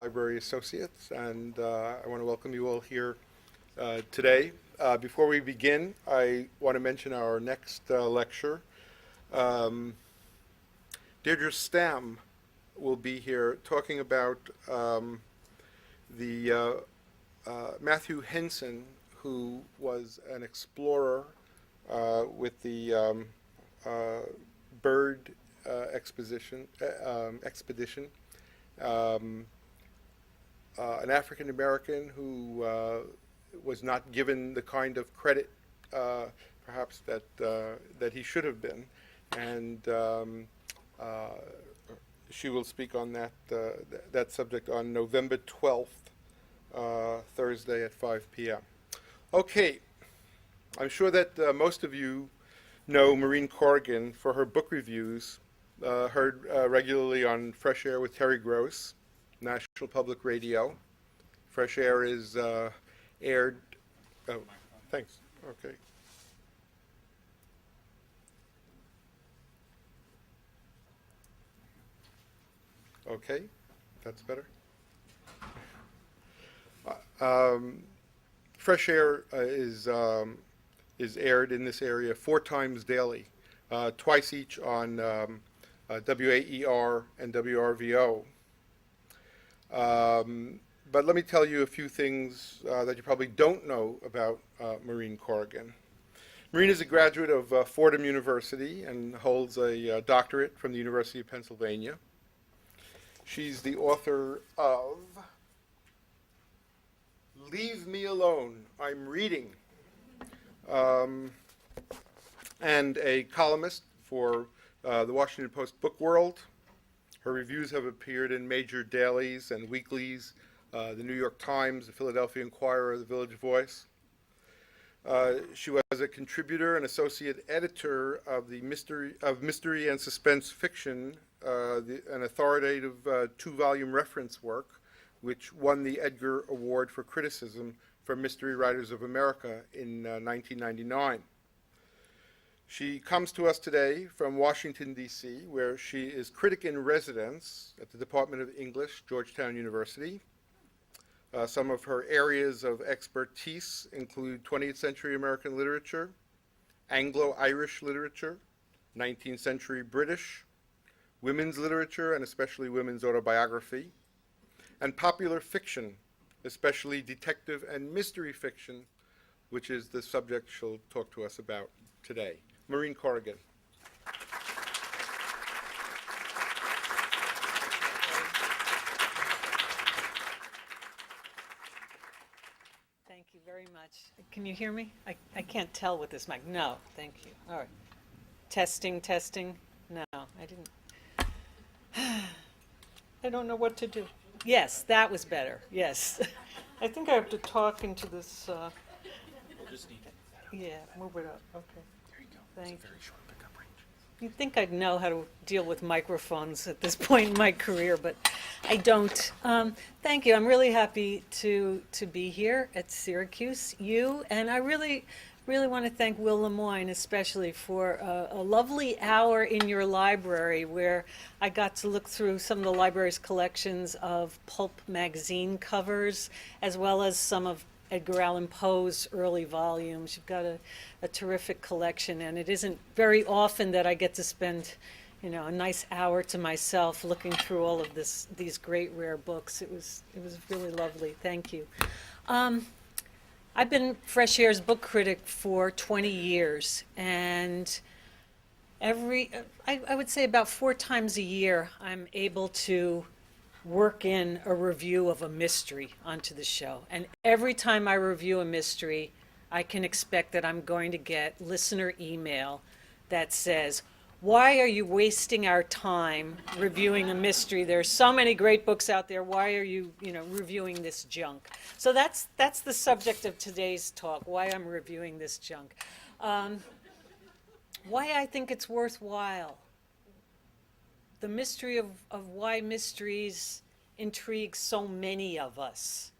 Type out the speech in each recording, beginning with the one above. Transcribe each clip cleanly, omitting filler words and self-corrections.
Library Associates, and I want to welcome you all here today. Before we begin, I want to mention our next lecture. Deirdre Stam will be here talking about the Matthew Henson, who was an explorer with the bird expedition, an African American who was not given the kind of credit, perhaps that he should have been, and she will speak on that subject on November 12th, Thursday at 5 p.m. Okay, I'm sure that most of you know Maureen Corrigan for her book reviews, heard regularly on Fresh Air with Terry Gross, National Public Radio. Fresh Air is aired. Oh, thanks. Okay. Okay, that's better. Fresh Air is aired in this area 4 times daily, twice each on WAER and WRVO. But let me tell you a few things that you probably don't know about Maureen Corrigan. Maureen is a graduate of Fordham University and holds a doctorate from the University of Pennsylvania. She's the author of Leave Me Alone, I'm Reading, and a columnist for the Washington Post Book World. Her reviews have appeared in major dailies and weeklies, the New York Times, the Philadelphia Inquirer, the Village Voice. She was a contributor and associate editor of the mystery and suspense fiction, an authoritative 2-volume reference work, which won the Edgar Award for Criticism from Mystery Writers of America in 1999. She comes to us today from Washington, D.C., where she is critic in residence at the Department of English, Georgetown University. Some of her areas of expertise include 20th century American literature, Anglo-Irish literature, 19th century British, women's literature, and especially women's autobiography, and popular fiction, especially detective and mystery fiction, which is the subject she'll talk to us about today. Maureen Corrigan. Thank you very much. Can you hear me? I can't tell with this mic. No, thank you. All right. Testing, testing. No, I didn't. I don't know what to do. Yes, that was better. Yes. I think I have to talk into this. We'll just need to move it up. Okay. There you go. Thank It's a very short pickup range. You'd think I'd know how to deal with microphones at this point in my career, but I don't. Thank you. I'm really happy to be here at Syracuse, and I really want to thank Will Lemoyne especially for a lovely hour in your library where I got to look through some of the library's collections of pulp magazine covers, as well as some of Edgar Allan Poe's early volumes. You've got a terrific collection, and it isn't very often that I get to spend, a nice hour to myself looking through all of these great rare books. It was really lovely. Thank you. I've been Fresh Air's book critic for 20 years, and I would say about 4 times a year, I'm able to work in a review of a mystery onto the show. And every time I review a mystery, I can expect that I'm going to get listener email that says, why are you wasting our time reviewing a mystery? There's so many great books out there. Why are you, reviewing this junk? So that's the subject of today's talk, why I'm reviewing this junk. Why I think it's worthwhile. The mystery of why mysteries intrigue so many of us.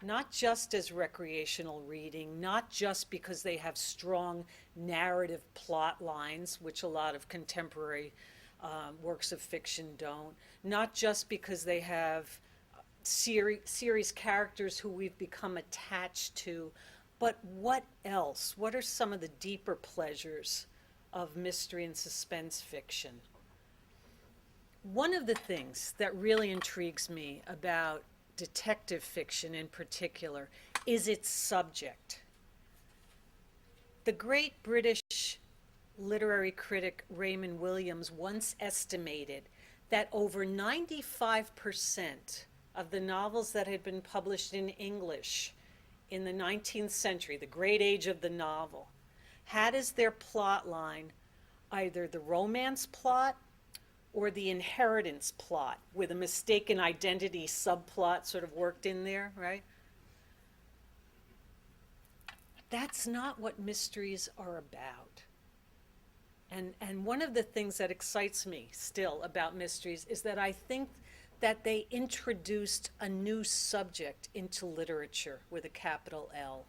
Not just as recreational reading, not just because they have strong narrative plot lines, which a lot of contemporary works of fiction don't, not just because they have series characters who we've become attached to, but what else? What are some of the deeper pleasures of mystery and suspense fiction? One of the things that really intrigues me about detective fiction in particular is its subject. The great British literary critic Raymond Williams once estimated that over 95% of the novels that had been published in English in the 19th century, the great age of the novel, had as their plot line either the romance plot or the inheritance plot, with a mistaken identity subplot sort of worked in there, right? That's not what mysteries are about. And one of the things that excites me still about mysteries is that I think that they introduced a new subject into literature with a capital L.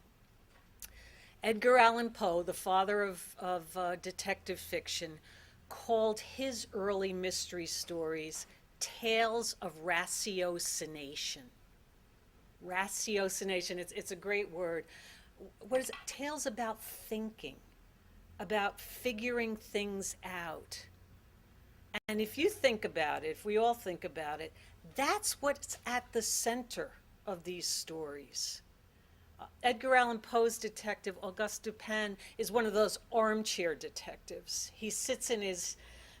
Edgar Allan Poe, the father of detective fiction, called his early mystery stories tales of ratiocination. Ratiocination, it's a great word. What is it? Tales about thinking, about figuring things out. And if you think about it, if we all think about it, that's what's at the center of these stories. Edgar Allan Poe's detective, Auguste Dupin, is one of those armchair detectives. He sits in his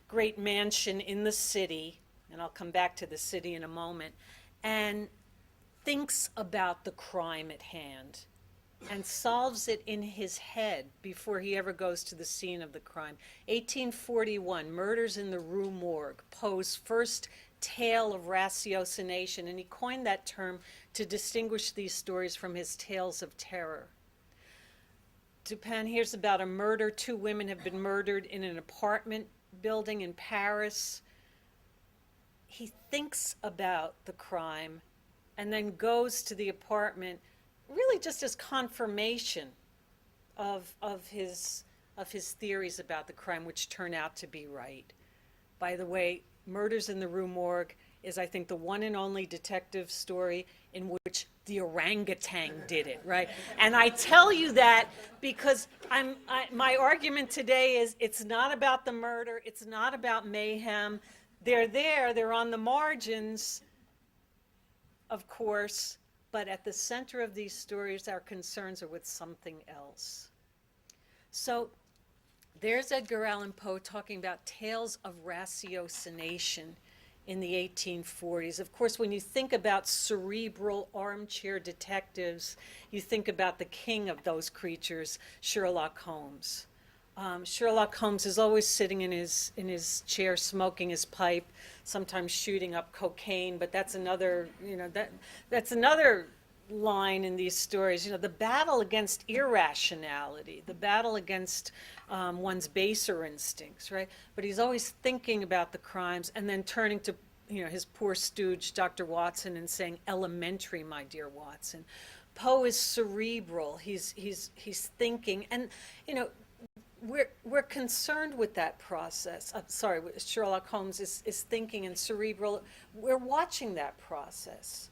great mansion in the city, and I'll come back to the city in a moment, and thinks about the crime at hand and solves it in his head before he ever goes to the scene of the crime. 1841, Murders in the Rue Morgue, Poe's first tale of ratiocination, and he coined that term to distinguish these stories from his tales of terror. Dupin hears about a murder. 2 women have been murdered in an apartment building in Paris. He thinks about the crime and then goes to the apartment really just as confirmation of his theories about the crime, which turn out to be right. By the way, Murders in the Rue Morgue is, I think, the one and only detective story in which the orangutan did it, right? And I tell you that because my argument today is it's not about the murder, it's not about mayhem. They're there, they're on the margins, of course, but at the center of these stories, our concerns are with something else. So there's Edgar Allan Poe talking about tales of ratiocination in the 1840s. Of course, when you think about cerebral armchair detectives, you think about the king of those creatures, Sherlock Holmes. Sherlock Holmes is always sitting in his chair, smoking his pipe, sometimes shooting up cocaine, but that's another, that's another line in these stories. The battle against irrationality, the battle against one's baser instincts, right? But he's always thinking about the crimes and then turning to, his poor stooge, Dr. Watson, and saying, "Elementary, my dear Watson." Poe is cerebral. He's thinking, and we're concerned with that process. Sherlock Holmes is thinking and cerebral. We're watching that process.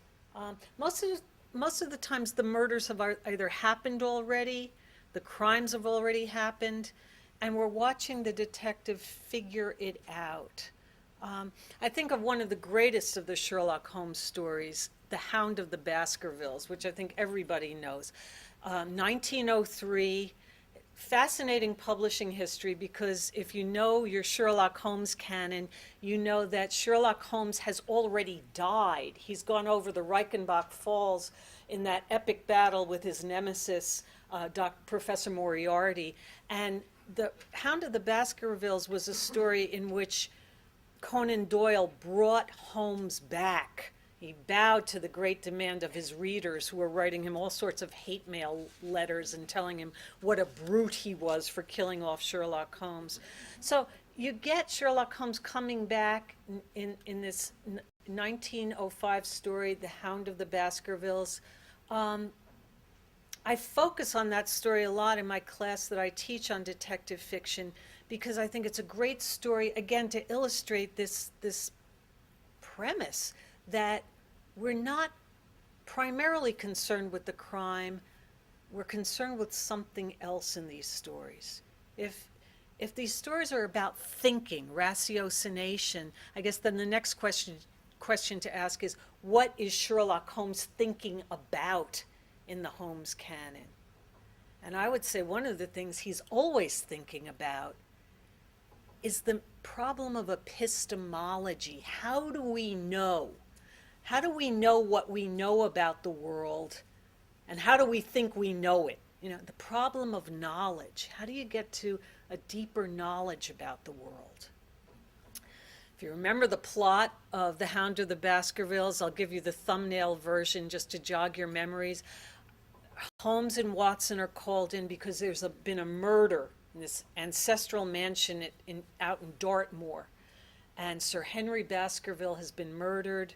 Most of the times the murders have either happened already, the crimes have already happened, and we're watching the detective figure it out. I think of one of the greatest of the Sherlock Holmes stories, The Hound of the Baskervilles, which I think everybody knows. 1903, fascinating publishing history, because if you know your Sherlock Holmes canon, you know that Sherlock Holmes has already died. He's gone over the Reichenbach Falls in that epic battle with his nemesis, Professor Moriarty. And The Hound of the Baskervilles was a story in which Conan Doyle brought Holmes back. He bowed to the great demand of his readers, who were writing him all sorts of hate mail letters and telling him what a brute he was for killing off Sherlock Holmes. So you get Sherlock Holmes coming back in this 1905 story, The Hound of the Baskervilles. I focus on that story a lot in my class that I teach on detective fiction, because I think it's a great story, again, to illustrate this premise that we're not primarily concerned with the crime, we're concerned with something else in these stories. If these stories are about thinking, ratiocination, I guess then the next question to ask is, what is Sherlock Holmes thinking about in the Holmes canon? And I would say one of the things he's always thinking about is the problem of epistemology. How do we know? How do we know what we know about the world? And how do we think we know it? You know, the problem of knowledge. How do you get to a deeper knowledge about the world? If you remember the plot of The Hound of the Baskervilles, I'll give you the thumbnail version just to jog your memories. Holmes and Watson are called in because there's been a murder in this ancestral mansion out in Dartmoor. And Sir Henry Baskerville has been murdered.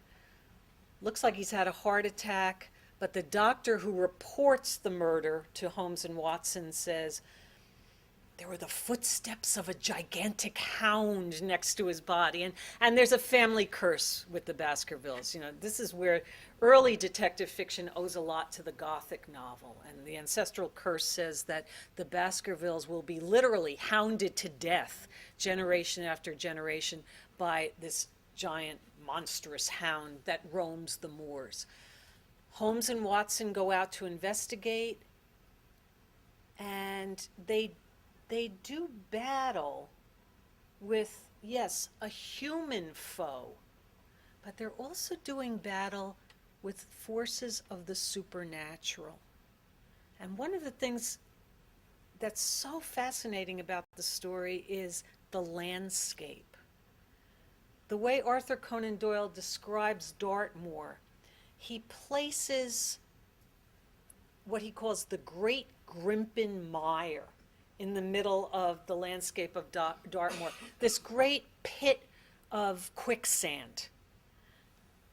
Looks like he's had a heart attack, but the doctor who reports the murder to Holmes and Watson says, there were the footsteps of a gigantic hound next to his body. And there's a family curse with the Baskervilles. You know, this is where early detective fiction owes a lot to the Gothic novel. And the ancestral curse says that the Baskervilles will be literally hounded to death generation after generation by this giant, monstrous hound that roams the moors. Holmes and Watson go out to investigate, and they do battle with, yes, a human foe, but they're also doing battle with forces of the supernatural. And one of the things that's so fascinating about the story is the landscape. The way Arthur Conan Doyle describes Dartmoor, he places what he calls the Great Grimpen Mire in the middle of the landscape of Dartmoor, this great pit of quicksand.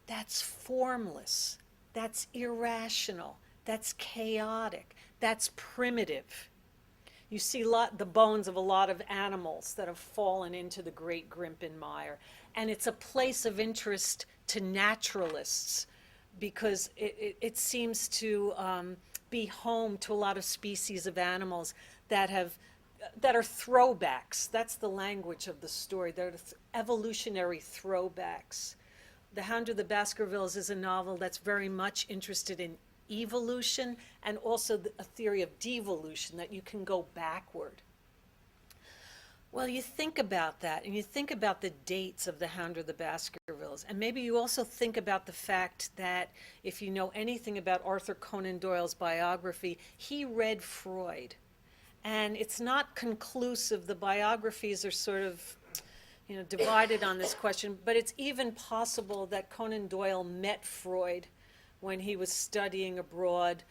That's formless, that's irrational, that's chaotic, that's primitive. You see the bones of a lot of animals that have fallen into the Great Grimpen Mire. And it's a place of interest to naturalists because it seems to be home to a lot of species of animals that are throwbacks. That's the language of the story. They're evolutionary throwbacks. The Hound of the Baskervilles is a novel that's very much interested in evolution and also a theory of devolution, that you can go backward. Well, you think about that, and you think about the dates of The Hound of the Baskervilles, and maybe you also think about the fact that if you know anything about Arthur Conan Doyle's biography, he read Freud. And it's not conclusive. The biographies are sort of, divided on this question, but it's even possible that Conan Doyle met Freud when he was studying abroad.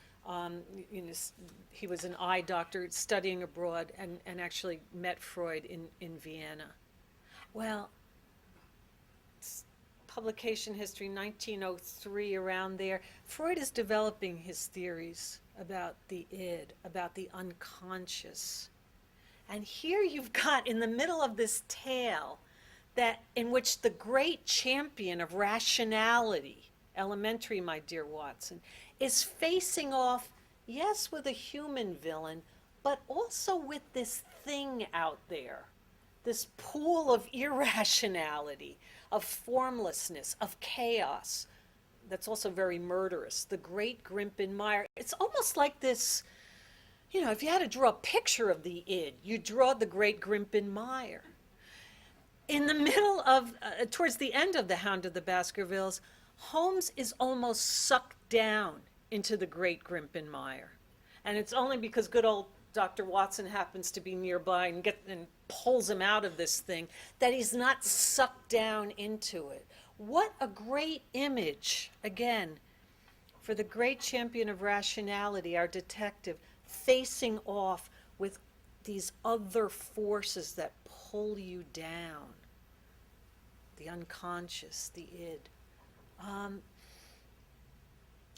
He was an eye doctor studying abroad and actually met Freud in Vienna. Well, publication history, 1903, around there, Freud is developing his theories about the id, about the unconscious. And here you've got, in the middle of this tale, that in which the great champion of rationality, elementary, my dear Watson, is facing off, yes, with a human villain, but also with this thing out there, this pool of irrationality, of formlessness, of chaos, that's also very murderous, the Great Grimpen Mire. It's almost like this, if you had to draw a picture of the id, you draw the Great Grimpen Mire. In the middle of, towards the end of The Hound of the Baskervilles, Holmes is almost sucked down into the Great Grimpen Mire. And it's only because good old Dr. Watson happens to be nearby and pulls him out of this thing that he's not sucked down into it. What a great image, again, for the great champion of rationality, our detective, facing off with these other forces that pull you down. The unconscious, the id.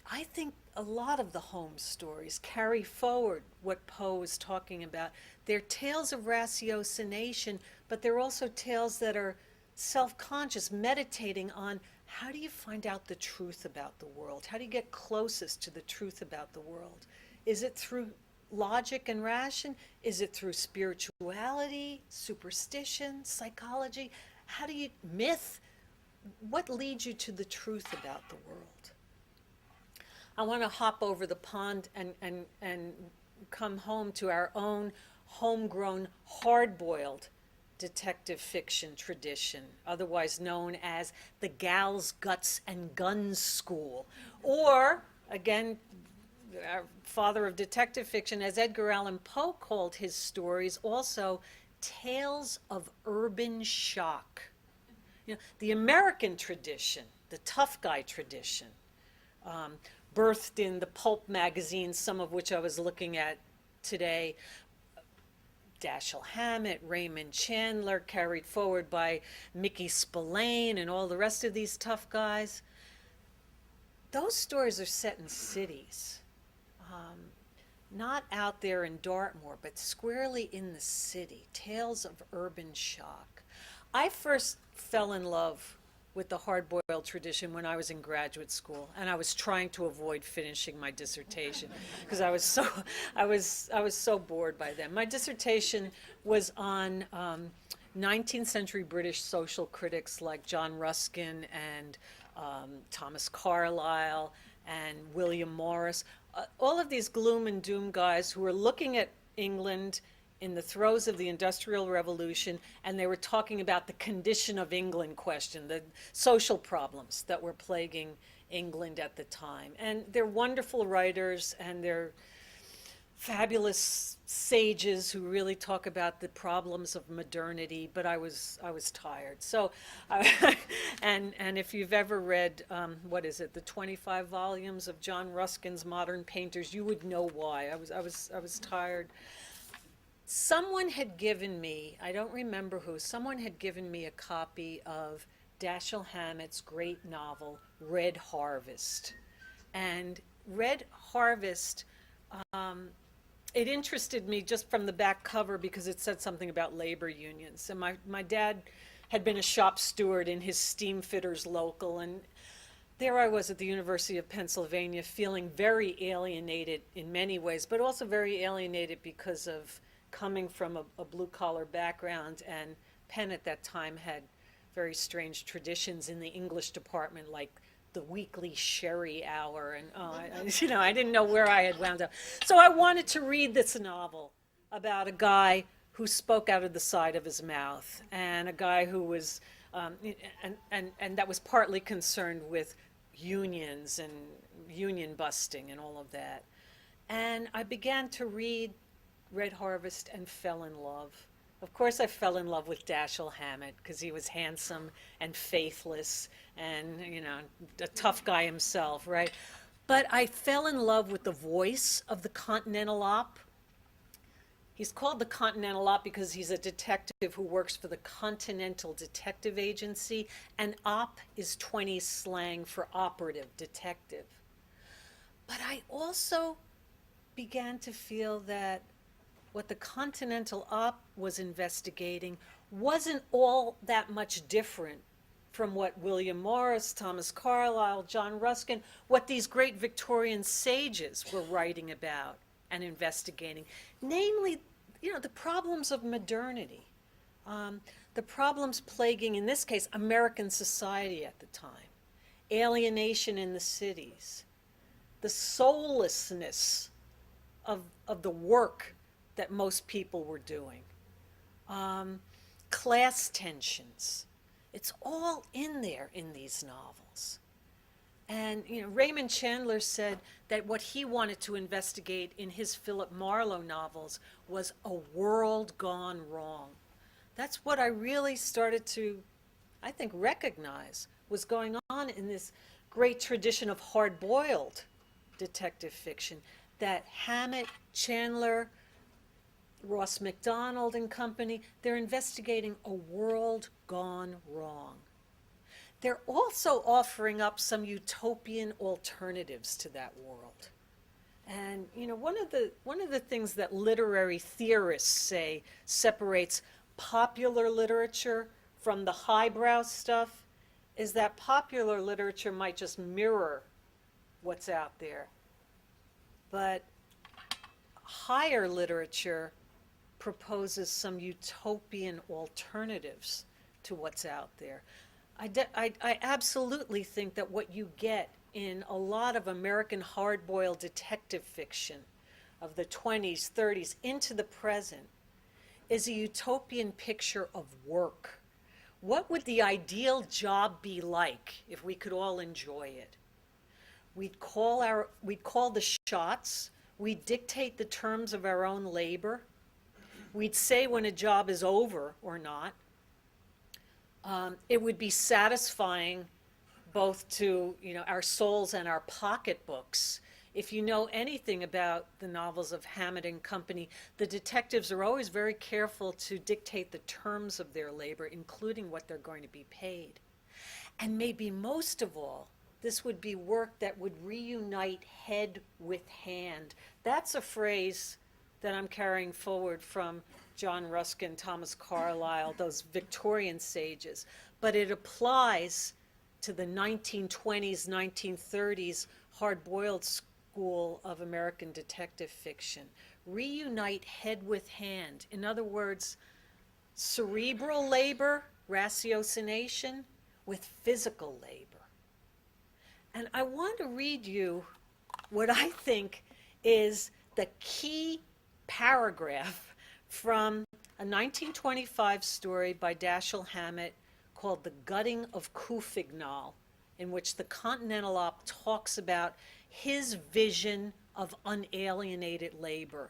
I think a lot of the Holmes stories carry forward what Poe is talking about. They're tales of ratiocination, but they're also tales that are self-conscious, meditating on how do you find out the truth about the world? How do you get closest to the truth about the world? Is it through logic and ration? Is it through spirituality, superstition, psychology? How do you, myth? What leads you to the truth about the world? I want to hop over the pond and come home to our own homegrown, hard-boiled detective fiction tradition, otherwise known as the Gals, Guts, and Guns School. Or, again, our father of detective fiction, as Edgar Allan Poe called his stories, also tales of urban shock. You know, the American tradition, the tough guy tradition, birthed in the pulp magazines, some of which I was looking at today, Dashiell Hammett, Raymond Chandler, carried forward by Mickey Spillane and all the rest of these tough guys. Those stories are set in cities, not out there in Dartmoor, but squarely in the city, tales of urban shock. I first fell in love with the hard-boiled tradition when I was in graduate school, and I was trying to avoid finishing my dissertation because I was so bored by them. My dissertation was on 19th century British social critics like John Ruskin and Thomas Carlyle and William Morris, all of these gloom and doom guys who were looking at England in the throes of the Industrial Revolution, and they were talking about the condition of England question, the social problems that were plaguing England at the time. And they're wonderful writers, and they're fabulous sages who really talk about the problems of modernity, but I was tired. So, and if you've ever read, what is it, the 25 volumes of John Ruskin's Modern Painters, you would know why. I was tired. Someone had given me, I don't remember who, someone had given me a copy of Dashiell Hammett's great novel, Red Harvest. And Red Harvest, it interested me just from the back cover because it said something about labor unions. And my dad had been a shop steward in his steamfitters local, and there I was at the University of Pennsylvania feeling very alienated in many ways, but also very alienated because of coming from a blue-collar background, and Penn at that time had very strange traditions in the English department, like the weekly sherry hour, and I didn't know where I had wound up. So I wanted to read this novel about a guy who spoke out of the side of his mouth, and a guy who was, and that was partly concerned with unions and union busting and all of that. And I began to read Red Harvest and fell in love. Of course, I fell in love with Dashiell Hammett because he was handsome and faithless and, a tough guy himself, right? But I fell in love with the voice of the Continental Op. He's called the Continental Op because he's a detective who works for the Continental Detective Agency, and op is 20s slang for operative, detective. But I also began to feel that what the Continental Op was investigating wasn't all that much different from what William Morris, Thomas Carlyle, John Ruskin, what these great Victorian sages were writing about and investigating. Namely, the problems of modernity, the problems plaguing, in this case, American society at the time, alienation in the cities, the soullessness of the work that most people were doing, class tensions. It's all in there in these novels. And Raymond Chandler said that what he wanted to investigate in his Philip Marlowe novels was a world gone wrong. That's what I really started to, I think, recognize was going on in this great tradition of hard-boiled detective fiction that Hammett, Chandler, Ross MacDonald and company, they're investigating a world gone wrong. They're also offering up some utopian alternatives to that world. And one of the things that literary theorists say separates popular literature from the highbrow stuff is that popular literature might just mirror what's out there, but higher literature proposes some utopian alternatives to what's out there. I absolutely think that what you get in a lot of American hard-boiled detective fiction of the 20s, 30s, into the present is a utopian picture of work. What would the ideal job be like if we could all enjoy it? We'd call the shots, we'd dictate the terms of our own labor, we'd say when a job is over or not. It would be satisfying both to our souls and our pocketbooks. If you know anything about the novels of Hammett and Company, the detectives are always very careful to dictate the terms of their labor, including what they're going to be paid. And maybe most of all, this would be work that would reunite head with hand. That's a phrase that I'm carrying forward from John Ruskin, Thomas Carlyle, those Victorian sages. But it applies to the 1920s, 1930s hard-boiled school of American detective fiction. Reunite head with hand. In other words, cerebral labor, ratiocination, with physical labor. And I want to read you what I think is the key paragraph from a 1925 story by Dashiell Hammett called The Gutting of Couffignal, in which the Continental Op talks about his vision of unalienated labor.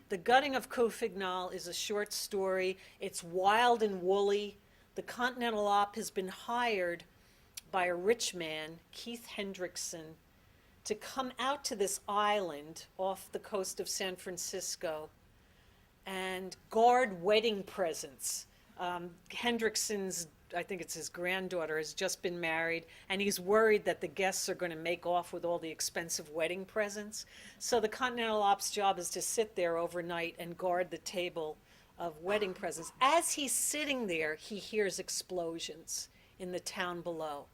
The Gutting of Couffignal is a short story. It's wild and woolly. The Continental Op has been hired by a rich man, Keith Hendrickson, to come out to this island off the coast of San Francisco and guard wedding presents. Hendrickson's, I think it's his granddaughter, has just been married, and he's worried that the guests are going to make off with all the expensive wedding presents. So the Continental Op's job is to sit there overnight and guard the table of wedding presents. As he's sitting there, he hears explosions in the town below.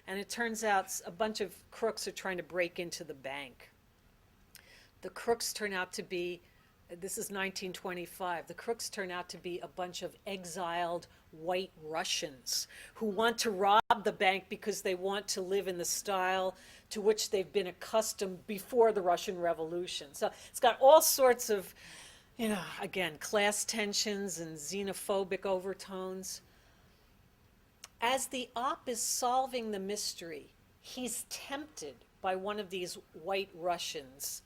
And it turns out a bunch of crooks are trying to break into the bank. The crooks turn out to be, this is 1925, the crooks turn out to be a bunch of exiled white Russians who want to rob the bank because they want to live in the style to which they've been accustomed before the Russian Revolution. So it's got all sorts of, again, class tensions and xenophobic overtones. As the op is solving the mystery, he's tempted by one of these white Russians,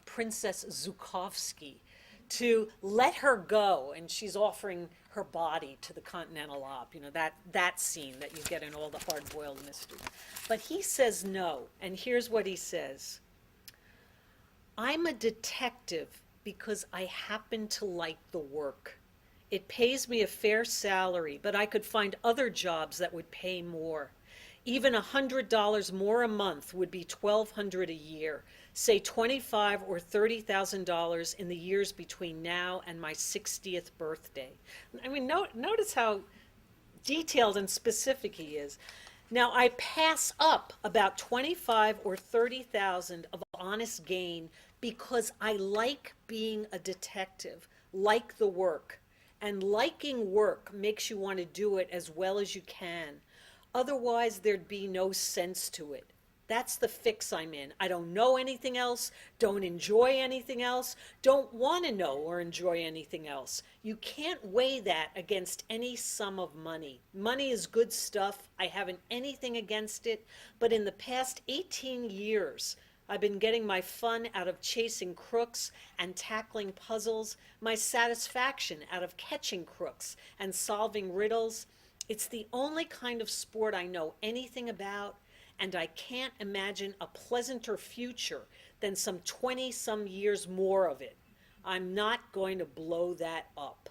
Princess Zhukovsky, to let her go, and she's offering her body to the Continental Op, that scene that you get in all the hard-boiled mysteries. But he says no, and here's what he says. I'm a detective because I happen to like the work. It pays me a fair salary, but I could find other jobs that would pay more. Even $100 more a month would be $1,200 a year, say $25,000 or $30,000 in the years between now and my 60th birthday. I mean, notice how detailed and specific he is. Now, I pass up about $25,000 or $30,000 of honest gain because I like being a detective, like the work. And liking work makes you want to do it as well as you can. Otherwise, there'd be no sense to it. That's the fix I'm in. I don't know anything else, don't enjoy anything else, don't want to know or enjoy anything else. You can't weigh that against any sum of money. Money is good stuff. I haven't anything against it. But in the past 18 years, I've been getting my fun out of chasing crooks and tackling puzzles, my satisfaction out of catching crooks and solving riddles. It's the only kind of sport I know anything about, and I can't imagine a pleasanter future than some 20-some years more of it. I'm not going to blow that up.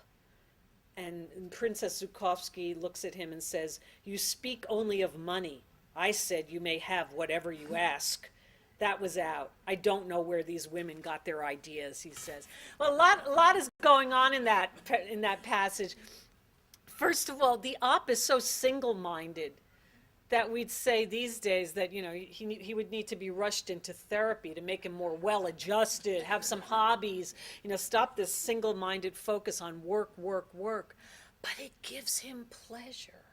And Princess Zhukovsky looks at him and says, "You speak only of money. I said you may have whatever you ask." That was out. I don't know where these women got their ideas, he says. Well, a lot is going on in that passage. First of all, the op is so single-minded. that we'd say these days that, he would need to be rushed into therapy to make him more well-adjusted, have some hobbies, stop this single-minded focus on work, work, work. But it gives him pleasure.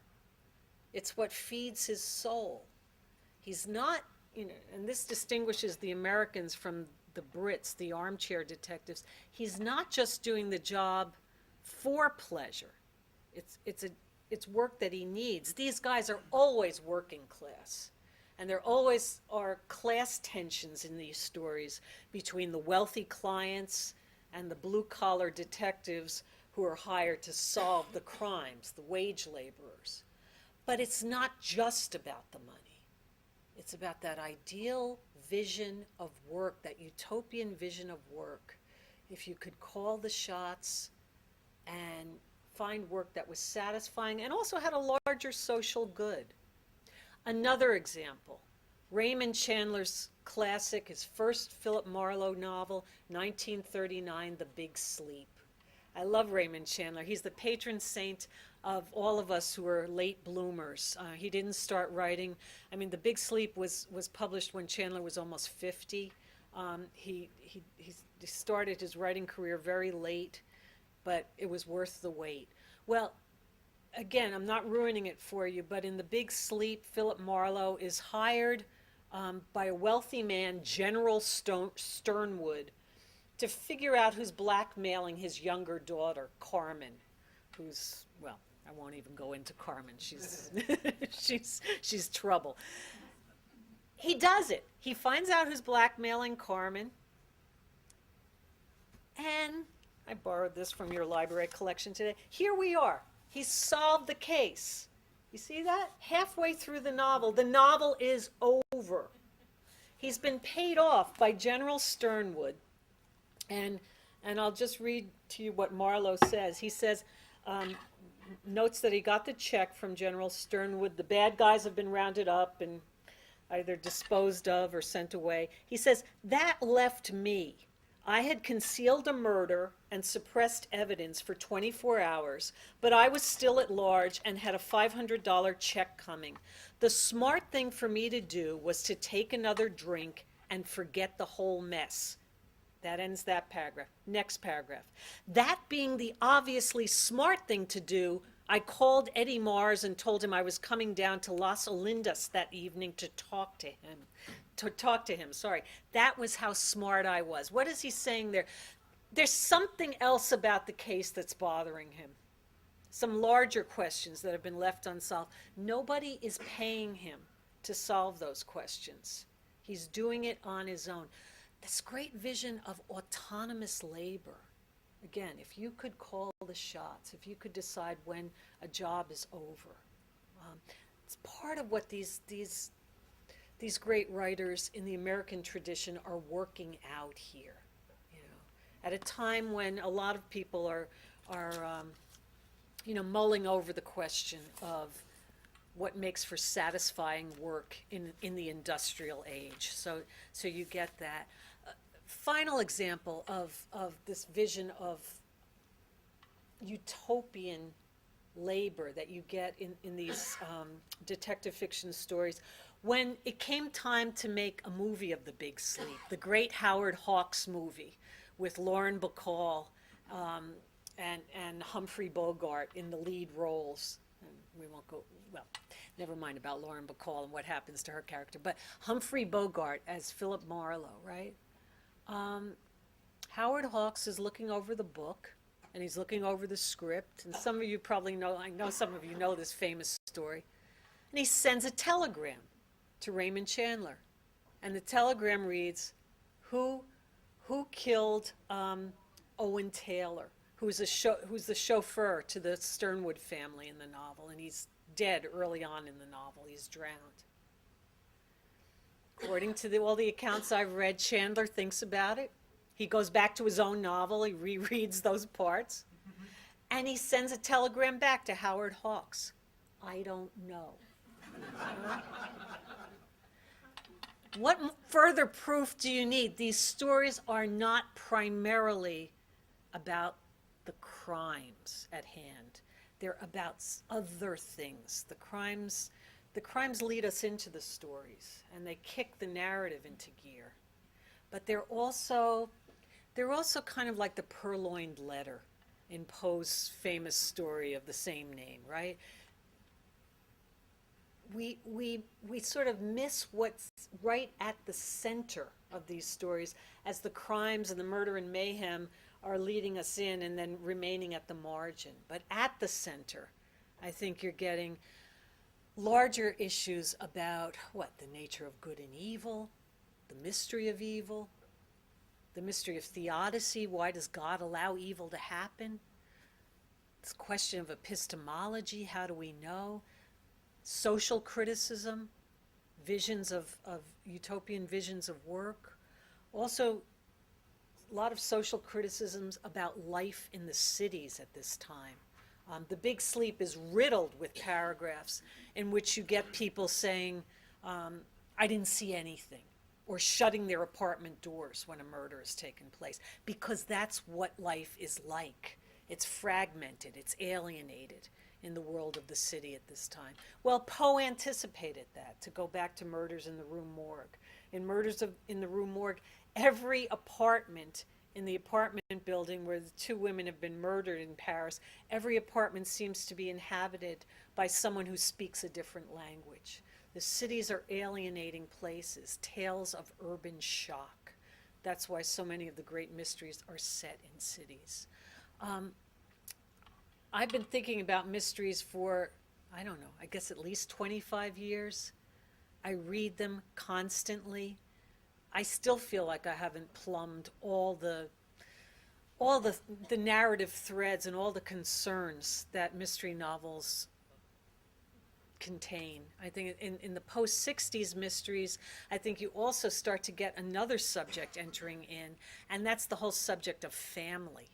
It's what feeds his soul. He's not, and this distinguishes the Americans from the Brits, the armchair detectives. He's not just doing the job for pleasure. It's work that he needs. These guys are always working class. And there always are class tensions in these stories between the wealthy clients and the blue-collar detectives who are hired to solve the crimes, the wage laborers. But it's not just about the money. It's about that ideal vision of work, that utopian vision of work. If you could call the shots and find work that was satisfying and also had a larger social good. Another example, Raymond Chandler's classic, his first Philip Marlowe novel, 1939, The Big Sleep. I love Raymond Chandler. He's the patron saint of all of us who are late bloomers. He didn't start writing. The Big Sleep was published when Chandler was almost 50. He started his writing career very late, but it was worth the wait. Well, again, I'm not ruining it for you, but in The Big Sleep, Philip Marlowe is hired by a wealthy man, General Sternwood, to figure out who's blackmailing his younger daughter, Carmen, who's, well, I won't even go into Carmen. She's she's trouble. He does it. He finds out who's blackmailing Carmen, and I borrowed this from your library collection today. Here we are. He's solved the case. You see that? Halfway through the novel is over. He's been paid off by General Sternwood. And I'll just read to you what Marlowe says. He says, notes that he got the check from General Sternwood. The bad guys have been rounded up and either disposed of or sent away. He says, that left me. I had concealed a murder and suppressed evidence for 24 hours, but I was still at large and had a $500 check coming. The smart thing for me to do was to take another drink and forget the whole mess. That ends that paragraph. Next paragraph. That being the obviously smart thing to do, I called Eddie Mars and told him I was coming down to Las Olindas that evening to talk to him. That was how smart I was. What is he saying there? There's something else about the case that's bothering him. Some larger questions that have been left unsolved. Nobody is paying him to solve those questions. He's doing it on his own. This great vision of autonomous labor. Again, if you could call the shots, if you could decide when a job is over. It's part of what these great writers in the American tradition are working out here. At a time when a lot of people are mulling over the question of what makes for satisfying work in the industrial age. So you get that. Final example of this vision of utopian labor that you get in these detective fiction stories. When it came time to make a movie of The Big Sleep, the great Howard Hawks movie with Lauren Bacall and Humphrey Bogart in the lead roles, and we won't go, well, never mind about Lauren Bacall and what happens to her character, but Humphrey Bogart as Philip Marlowe, right? Howard Hawks is looking over the book, and he's looking over the script, and some of you probably know, I know some of you know this famous story, and he sends a telegram to Raymond Chandler, and the telegram reads, who killed Owen Taylor, who's the chauffeur to the Sternwood family in the novel, and he's dead early on in the novel. He's drowned. According to all the accounts I've read, Chandler thinks about it. He goes back to his own novel. He rereads those parts. And he sends a telegram back to Howard Hawks. I don't know. What further proof do you need? These stories are not primarily about the crimes at hand. They're about other things. The the crimes lead us into the stories, and they kick the narrative into gear. But they're also kind of like the purloined letter in Poe's famous story of the same name, right? We sort of miss what's right at the center of these stories as the crimes and the murder and mayhem are leading us in and then remaining at the margin. But at the center, I think you're getting larger issues about the nature of good and evil, the mystery of evil, the mystery of theodicy. Why does God allow evil to happen? This question of epistemology, how do we know? Social criticism, visions of utopian visions of work. Also, a lot of social criticisms about life in the cities at this time. The Big Sleep is riddled with paragraphs in which you get people saying, I didn't see anything, or shutting their apartment doors when a murder has taken place, because that's what life is like. It's fragmented, it's alienated in the world of the city at this time. Well, Poe anticipated that, to go back to Murders in the Rue Morgue. In in the Rue Morgue, every apartment in the apartment building where the two women have been murdered in Paris, every apartment seems to be inhabited by someone who speaks a different language. The cities are alienating places, tales of urban shock. That's why so many of the great mysteries are set in cities. I've been thinking about mysteries for, I don't know, I guess at least 25 years. I read them constantly. I still feel like I haven't plumbed all the narrative threads and all the concerns that mystery novels contain. I think in the post-60s mysteries, I think you also start to get another subject entering in, and that's the whole subject of family.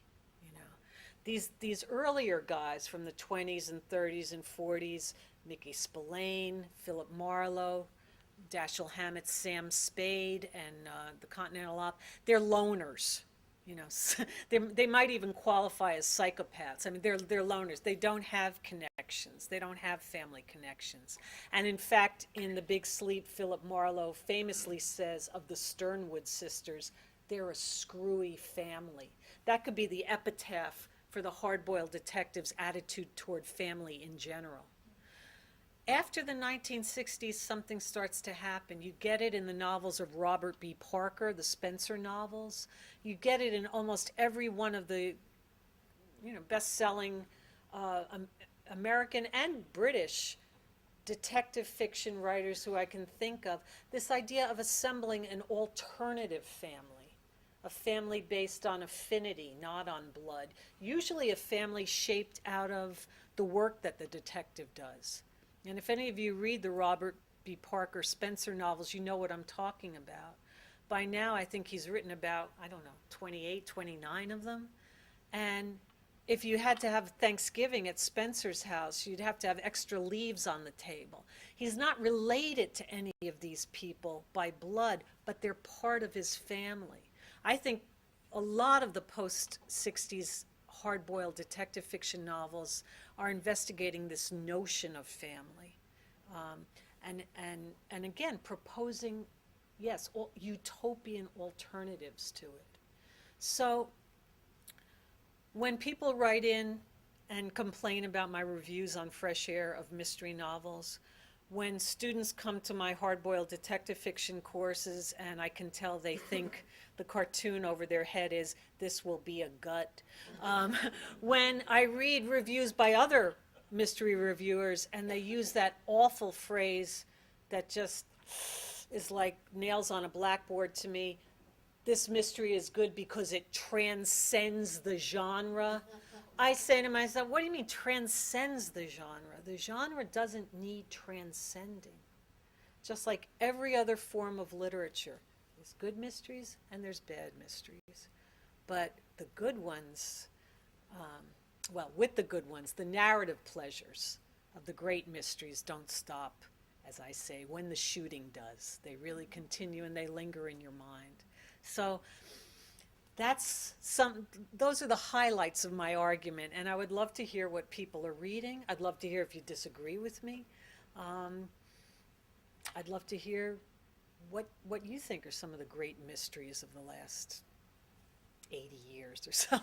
These earlier guys from the 20s and 30s and 40s, Mickey Spillane, Philip Marlowe, Dashiell Hammett, Sam Spade, and the Continental Op, they're loners. They might even qualify as psychopaths. I mean, they're loners. They don't have connections. They don't have family connections. And in fact, in The Big Sleep, Philip Marlowe famously says of the Sternwood sisters, they're a screwy family. That could be the epitaph for the hard-boiled detective's attitude toward family in general. After the 1960s, something starts to happen. You get it in the novels of Robert B. Parker, the Spencer novels. You get it in almost every one of the best-selling American and British detective fiction writers who I can think of. This idea of assembling an alternative family. A family based on affinity, not on blood. Usually a family shaped out of the work that the detective does. And if any of you read the Robert B. Parker Spencer novels, you know what I'm talking about. By now, I think he's written about, 28, 29 of them. And if you had to have Thanksgiving at Spencer's house, you'd have to have extra leaves on the table. He's not related to any of these people by blood, but they're part of his family. I think a lot of the post-60s hard-boiled detective fiction novels are investigating this notion of family. And again, proposing, yes, utopian alternatives to it. So when people write in and complain about my reviews on Fresh Air of mystery novels, when students come to my hard-boiled detective fiction courses and I can tell they think the cartoon over their head is, this will be a gut. When I read reviews by other mystery reviewers and they use that awful phrase that just is like nails on a blackboard to me, this mystery is good because it transcends the genre. I say to myself, what do you mean transcends the genre? The genre doesn't need transcending. Just like every other form of literature. There's good mysteries and there's bad mysteries. But the good ones, with the good ones, the narrative pleasures of the great mysteries don't stop, as I say, when the shooting does. They really continue and they linger in your mind. So those are the highlights of my argument, and I would love to hear what people are reading. I'd love to hear if you disagree with me. I'd love to hear what you think are some of the great mysteries of the last 80 years or so.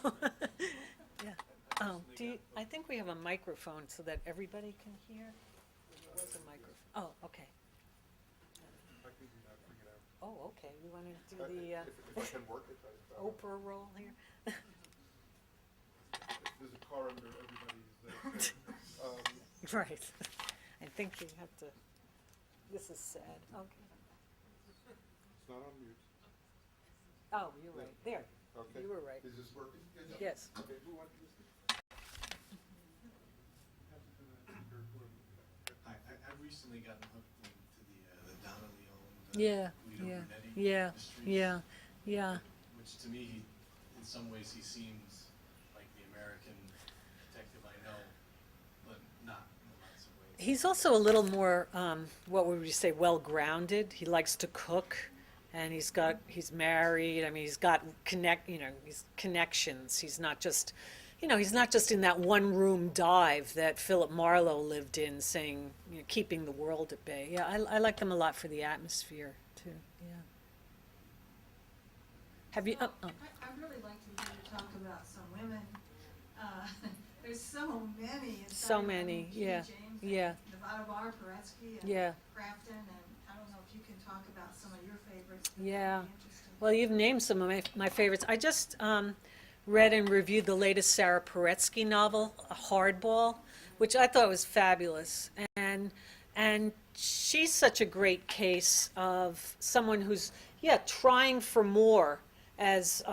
Yeah. Oh, I think we have a microphone so that everybody can hear. Where's the microphone? Oh, okay. Oh, okay. You want to do the If I can work it. Oprah roll here? There's a car under everybody's Right. I think you have to, this is sad. Okay. It's not on mute. Oh, you're right. There. Okay. You were right. Is this working? Yes. Okay, who wants to I've recently gotten hooked into the Donna Leone, Yeah, Guido yeah, Brunetti yeah, mysteries, yeah, yeah. which to me, in some ways, he seems like the American detective I know, but not in lots of ways. He's also a little more, what would you say, well-grounded. He likes to cook, and he's married. I mean, he's got he's connections. He's not just, he's not just in that one-room dive that Philip Marlowe lived in, saying, keeping the world at bay. Yeah, I like them a lot for the atmosphere too. Yeah. Have you? I'd really like to hear you talk about some women. There's so many. So many, yeah, James, yeah. Nevada Bar, Paretsky, and Yeah. Crafton, and I don't know if you can talk about some of your favorites. That Yeah. would be interesting. Well, you've named some of my favorites. I just read and reviewed the latest Sarah Paretsky novel, A Hardball, which I thought was fabulous. And she's such a great case of someone who's, trying for more, as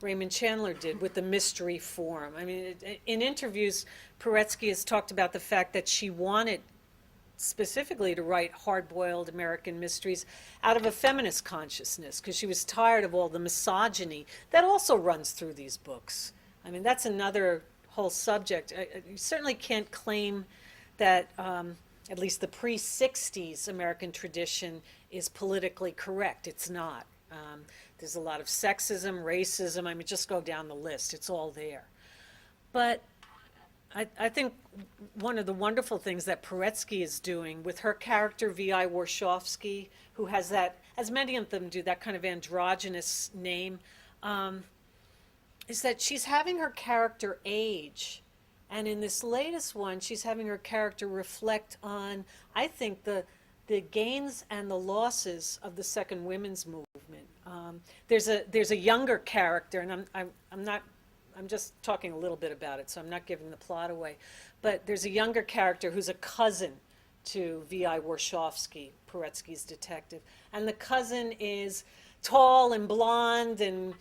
Raymond Chandler did with the mystery form. I mean, in interviews, Paretsky has talked about the fact that she wanted specifically to write hard-boiled American mysteries out of a feminist consciousness, because she was tired of all the misogyny that also runs through these books. I mean, that's another whole subject. You certainly can't claim that at least the pre-60s American tradition is politically correct. It's not. There's a lot of sexism, racism. I mean, just go down the list. It's all there. But I think one of the wonderful things that Paretsky is doing with her character, V.I. Warshawski, who has that, as many of them do, that kind of androgynous name, is that she's having her character age. And in this latest one, she's having her character reflect on, I think, the gains and the losses of the second women's movement. There's a younger character, and I'm just talking a little bit about it, so I'm not giving the plot away. But there's a younger character who's a cousin to V.I. Warshawski, Paretsky's detective. And the cousin is tall and blonde and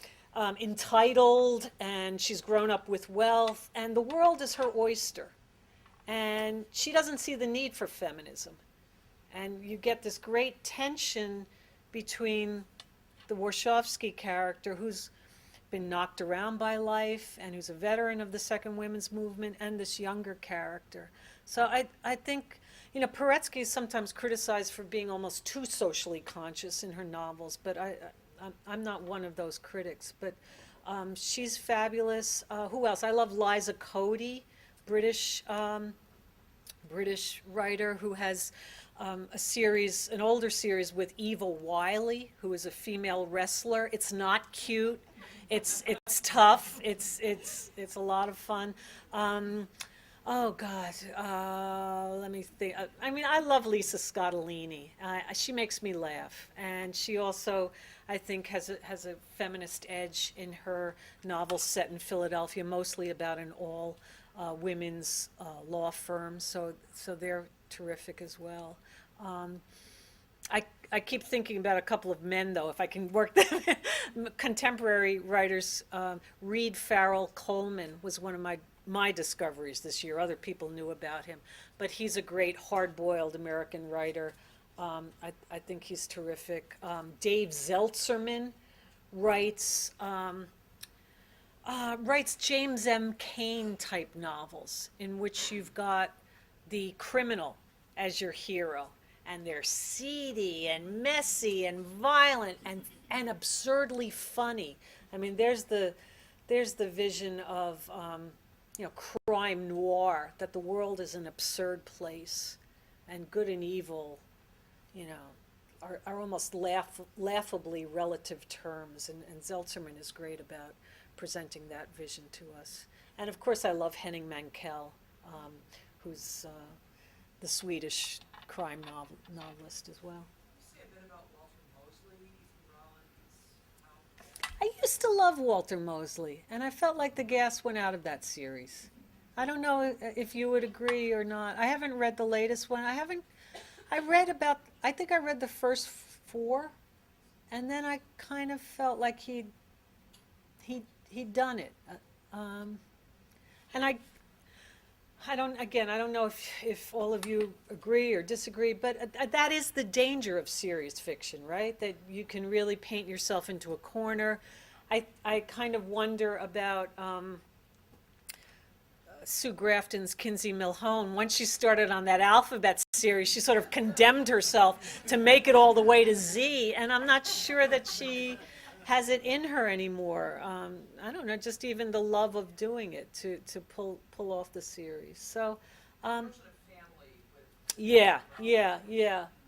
entitled, and she's grown up with wealth, and the world is her oyster. And she doesn't see the need for feminism. And you get this great tension between the Warshawski character, who's been knocked around by life and who's a veteran of the second women's movement, and this younger character. So I think, Paretsky is sometimes criticized for being almost too socially conscious in her novels, but I'm not one of those critics. But she's fabulous. Who else? I love Liza Cody, British writer who has an older series with Eva Wiley, who is a female wrestler. It's not cute. It's tough. It's a lot of fun. Oh God, let me think. I love Lisa Scottolini. She makes me laugh, and she also, I think, has a feminist edge in her novels set in Philadelphia, mostly about an all women's law firm. So they're terrific as well. I keep thinking about a couple of men, though, if I can work them. Contemporary writers. Reed Farrell Coleman was one of my discoveries this year. Other people knew about him, but he's a great hard-boiled American writer. I think he's terrific. Dave Zeltzerman writes James M. Cain type novels in which you've got the criminal as your hero, and they're seedy and messy and violent and absurdly funny. I mean, there's the vision of crime noir, that the world is an absurd place, and good and evil you know, are almost laughably relative terms, and Zeltzerman is great about presenting that vision to us. And of course, I love Henning Mankell, who's the Swedish crime novelist as well. Say a bit about Walter Mosley, Rollins. I used to love Walter Mosley, and I felt like the gas went out of that series. I don't know if you would agree or not. I haven't read the latest one. I think I read the first 4, and then I kind of felt like he'd done it. And I don't know if all of you agree or disagree, but that is the danger of serious fiction, right? That you can really paint yourself into a corner. I kind of wonder about Sue Grafton's Kinsey Milhone. Once she started on that alphabet series, she sort of condemned herself to make it all the way to Z, and I'm not sure that she has it in her anymore. I don't know, just even the love of doing it to pull off the series. So, yeah.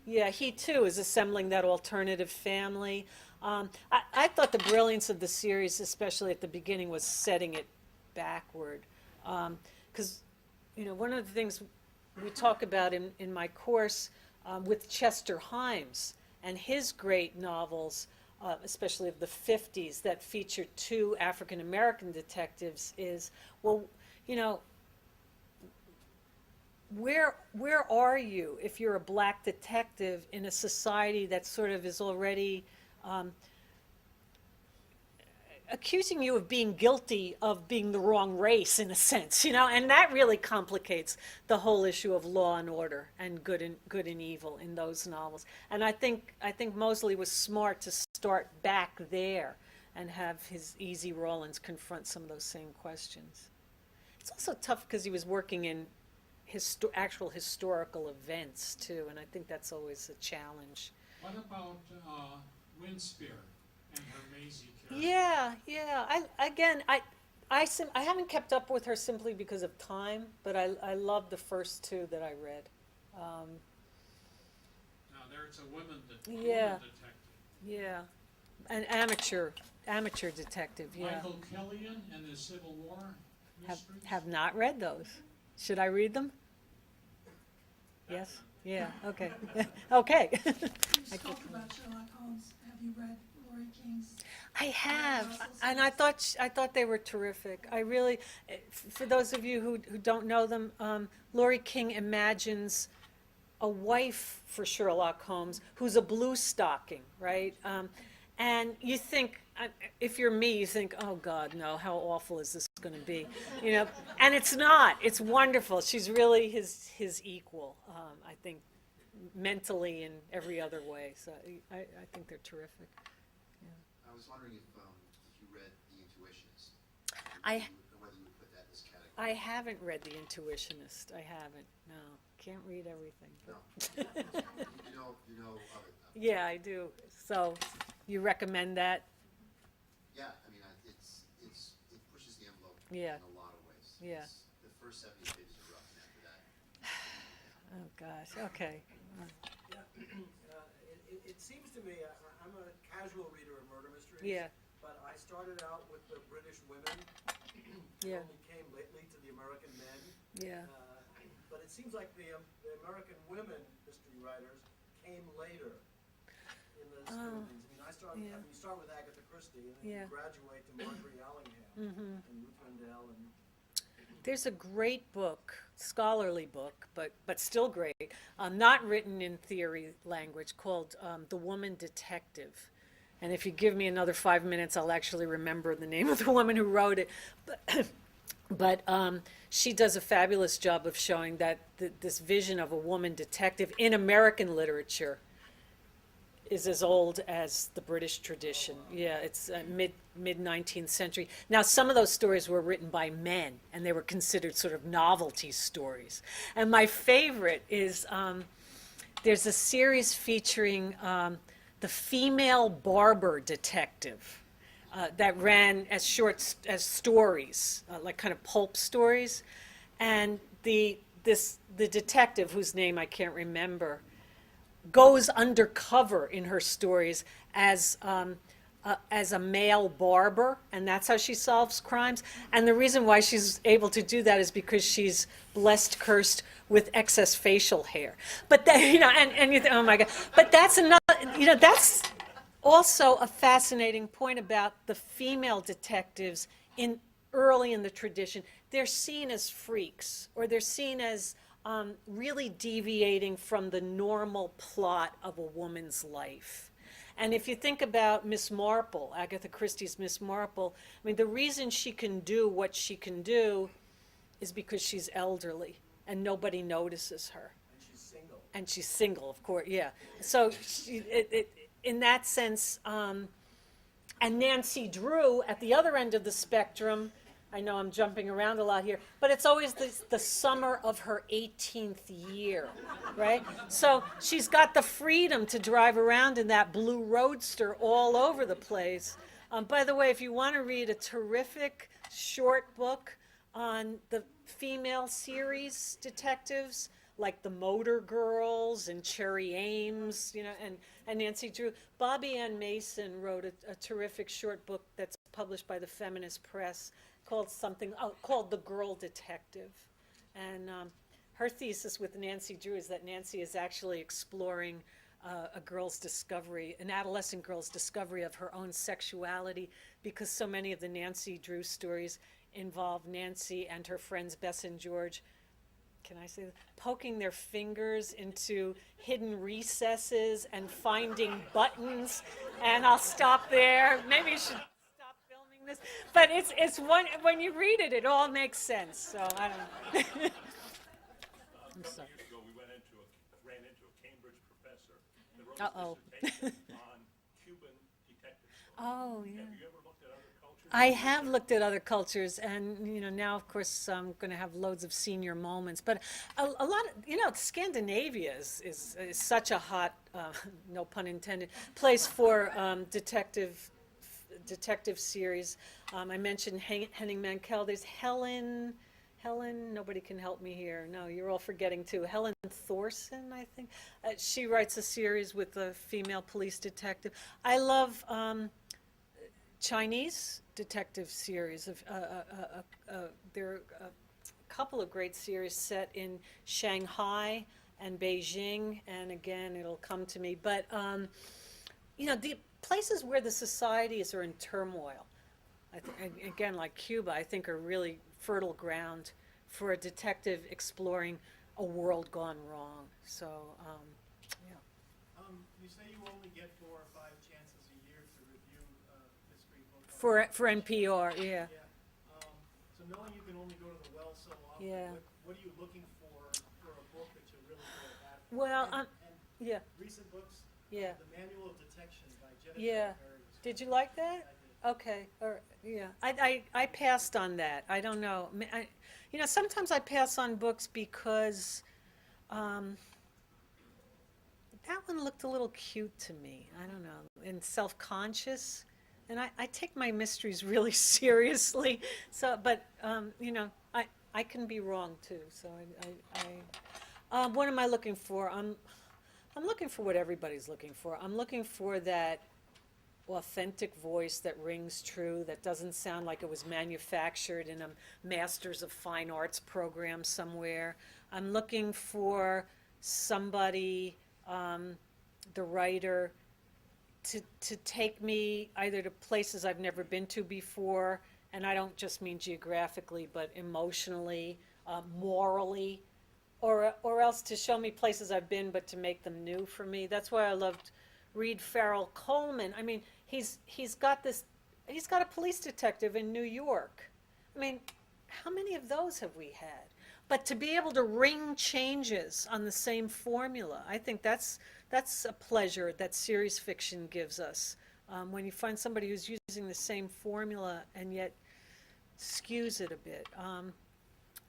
He too is assembling that alternative family. I thought the brilliance of the series, especially at the beginning, was setting it backward. Because, you know, one of the things we talk about in my course with Chester Himes and his great novels, especially of the 50s, that feature 2 African-American detectives is, well, you know, where are you if you're a black detective in a society that sort of is already accusing you of being guilty of being the wrong race, in a sense, you know, and that really complicates the whole issue of law and order and good and evil in those novels. And I think Mosley was smart to start back there and have his Easy Rawlins confront some of those same questions. It's also tough because he was working in actual historical events too, and I think that's always a challenge. What about Winspear and her Maisie character? Yeah. I haven't kept up with her simply because of time, but I love the first 2 that I read. Now there's a woman Yeah. detective. Yeah, an amateur detective. Yeah, Michael Killian and the Civil War mysteries. have not read those. Should I read them? Yes. Yeah. Okay. Okay. You spoke about Sherlock Holmes. Have you read Laurie King's? I have, and I thought they were terrific. I really, for those of you who don't know them, Laurie King imagines a wife for Sherlock Holmes who's a blue stocking, right? And you think, if you're me, you think, oh God, no, how awful is this going to be? You know, and it's not. It's wonderful. She's really his equal, I think, mentally and every other way. So I think they're terrific. I was wondering if you read The Intuitionist, whether you would put that in this category. I haven't read The Intuitionist. I haven't. No, can't read everything. No. you know of it. Yeah, I do. So, you recommend that? Yeah, I mean, it pushes the envelope Yeah. in a lot of ways. Yeah. The first 70 pages are rough, and after that, Oh gosh. Okay. It seems to me, I'm a casual reader of murder mysteries. Yeah. But I started out with the British women. Yeah. Only came lately to the American men. Yeah. But it seems like the American women mystery writers came later in the schoolings. I mean, you start with Agatha Christie, and then you graduate to Marjorie Allingham and Ruth Rendell. There's a great book, scholarly book, but still great, not written in theory language, called The Woman Detective. And if you give me another 5 minutes, I'll actually remember the name of the woman who wrote it. But she does a fabulous job of showing that this vision of a woman detective in American literature is as old as the British tradition. Yeah, it's mid-19th century. Now, some of those stories were written by men, and they were considered sort of novelty stories. And my favorite is, there's a series featuring the female barber detective that ran as short as stories, like kind of pulp stories. And the detective, whose name I can't remember, goes undercover in her stories as a male barber, and that's how she solves crimes. And the reason why she's able to do that is because she's blessed, cursed with excess facial hair. But that, and you think, oh my God. But that's another, that's also a fascinating point about the female detectives early in the tradition. They're seen as freaks, or they're seen as really deviating from the normal plot of a woman's life. And if you think about Miss Marple, Agatha Christie's Miss Marple, I mean, the reason she can do what she can do is because she's elderly and nobody notices her. And she's single. And she's single, of course, yeah. So in that sense, and Nancy Drew at the other end of the spectrum, I know I'm jumping around a lot here, but it's always the summer of her 18th year, right? So she's got the freedom to drive around in that blue roadster all over the place. By the way, if you want to read a terrific short book on the female series detectives, like the Motor Girls and Cherry Ames, and Nancy Drew, Bobby Ann Mason wrote a terrific short book that's published by the Feminist Press called The Girl Detective. And her thesis with Nancy Drew is that Nancy is actually exploring an adolescent girl's discovery of her own sexuality, because so many of the Nancy Drew stories involve Nancy and her friends Bess and George, can I say that? Poking their fingers into hidden recesses and finding buttons. And I'll stop there. Maybe you should stop filming this. But it's one, when you read it, it all makes sense. So I don't know. I'm sorry. Years ago, we ran into a Cambridge professor that wrote Uh-oh. a dissertation on Cuban detectives. Oh, yeah. Have you ever looked at other cultures? I have looked at other cultures, and now, of course, I'm going to have loads of senior moments. But a lot of, Scandinavia is such a hot, no pun intended, place for detective series. I mentioned Henning Mankell. There's Helen, nobody can help me here. No, you're all forgetting too. Helen Thorson, I think. She writes a series with a female police detective. I love Chinese detective series. There are a couple of great series set in Shanghai and Beijing, and again, it'll come to me. But, the places where the societies are in turmoil, again, like Cuba, I think are really fertile ground for a detective exploring a world gone wrong. So, yeah. You say you only get 4 or 5 chances a year to review mystery books. For NPR, yeah. So knowing you can only go to the well so often, Yeah. what are you looking for a book that you're really good at? Well, and yeah, recent books, yeah, The Manual of Detection by Jennifer yeah. Berry. Did you like that? Okay, or, yeah. I passed on that. I don't know. Sometimes I pass on books because that one looked a little cute to me. I don't know, and self-conscious. And I take my mysteries really seriously. So, but I can be wrong too. So what am I looking for? I'm looking for what everybody's looking for. I'm looking for that authentic voice that rings true, that doesn't sound like it was manufactured in a Masters of Fine Arts program somewhere. I'm looking for somebody, the writer, to take me either to places I've never been to before, and I don't just mean geographically, but emotionally, morally, or else to show me places I've been, but to make them new for me. That's why I loved Reed Farrell Coleman. I mean, he's got a police detective in New York. I mean, how many of those have we had? But to be able to ring changes on the same formula, I think that's a pleasure that series fiction gives us. When you find somebody who's using the same formula and yet skews it a bit.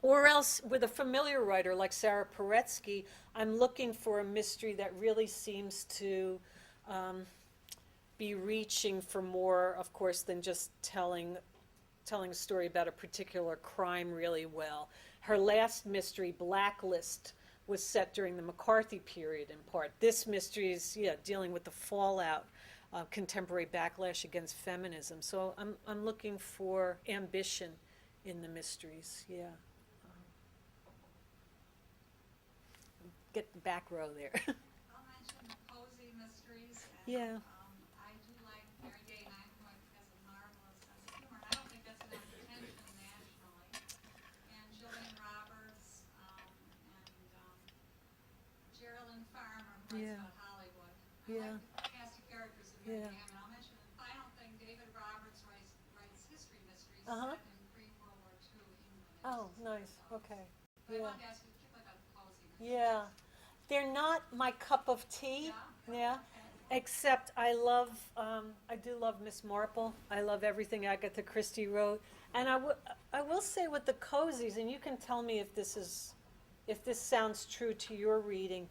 Or else, with a familiar writer like Sarah Paretsky, I'm looking for a mystery that really seems to be reaching for more, of course, than just telling a story about a particular crime really well. Her last mystery, Blacklist, was set during the McCarthy period in part. This mystery is, yeah, dealing with the fallout of contemporary backlash against feminism. So I'm looking for ambition in the mysteries, yeah. Get the back row there. I'll mention cozy mysteries. And, Yeah. I do like Mary Gay Nine-Point has a marvelous sense of humor. And I don't think that's enough attention nationally. And Jillian Roberts and Geraldine Farmer, who writes Yeah. about Hollywood. Yeah. I like the cast of characters of Mary Yeah. Gay. And I'll mention the final thing, David Roberts writes history mysteries Uh-huh. set in pre-World War II England. Oh, nice, okay. But I Yeah. wanted to ask you to keep like a cozy mystery. Yeah. They're not my cup of tea, yeah. Okay. Except I do love Miss Marple. I love everything Agatha Christie wrote. And I will say with the cozies, and you can tell me if this sounds true to your reading.